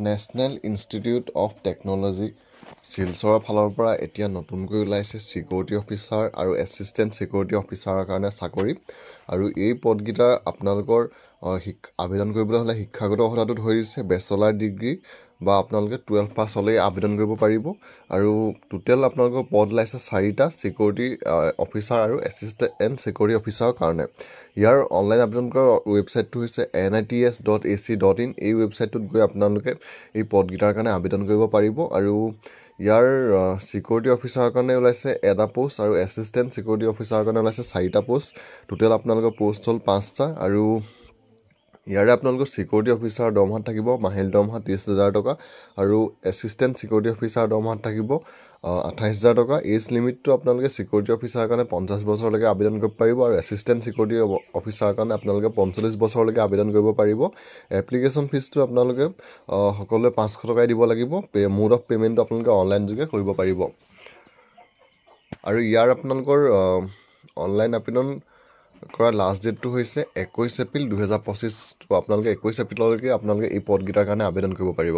National institute of technology শিলচৰৰ ফালৰ পৰা এতিয়া নতুনকৈ ওলাইছে ছিকিউৰিটি অফিচাৰ আৰু এছিষ্টেণ্ট ছিকিউৰিটি অফিচাৰৰ কাৰণে চাকৰি। আৰু এই পদকেইটা আপোনালোকৰ আবেদন কৰিবলৈ হ'লে শিক্ষাগত অৰ্হতাটো ধৰিছে বেচেলাৰ ডিগ্ৰী বা আপোনালোকে 12 পাছ হ'লেই আবেদন কৰিব পাৰিব। আৰু টোটেল আপোনালোকৰ পদ ওলাইছে 4টা ছিকিউৰিটি অফিচাৰ আৰু এছিষ্টেণ্ট ছিকিউৰিটি অফিচাৰৰ কাৰণে। ইয়াৰ অনলাইন আবেদন কৰা ৱেবছাইটটো হৈছে nits.ac.in। এই ৱেবছাইটটোত গৈ আপোনালোকে এই পদকেইটাৰ কাৰণে আবেদন কৰিব পাৰিব। আৰু ইয়াৰ ছিকিউৰিটি অফিচাৰৰ কাৰণে ওলাইছে 1টা পোষ্ট আৰু এছিষ্টেণ্ট ছিকিউৰিটি অফিচাৰৰ কাৰণে ওলাইছে 4টা পোষ্ট। টোটেল আপোনালোকৰ পোষ্ট হ'ল 5টা। আৰু ইয়াৰে আপোনালোকৰ ছিকিউৰিটি অফিচাৰৰ দৰমহাত থাকিব মাহিলী দৰমহা 30,000 টকা আৰু এছিষ্টেণ্ট ছিকিউৰিটি অফিচাৰৰ দৰমহাত থাকিব 28,000 টকা। এজ লিমিটটো আপোনালোকে ছিকিউৰিটি অফিচাৰৰ কাৰণে 50 বছৰলৈকে আবেদন কৰিব পাৰিব আৰু এছিষ্টেণ্ট ছিকিউৰিটি অফিচাৰৰ কাৰণে আপোনালোকে 45 বছৰলৈকে আবেদন কৰিব পাৰিব। এপ্লিকেশ্যন ফিজটো আপোনালোকে সকলোৱে 500 টকাই দিব লাগিব। মোড অফ পে'মেণ্টটো আপোনালোকে অনলাইন যোগে কৰিব পাৰিব। আৰু ইয়াৰ আপোনালোকৰ অনলাইন আবেদন কৰা লাষ্ট ডেটটো হৈছে 21 এপ্ৰিল 2025। আপোনালোকে 21 এপ্ৰিললৈকে আপোনালোকে এই পদকেইটাৰ কাৰণে আবেদন কৰিব পাৰিব।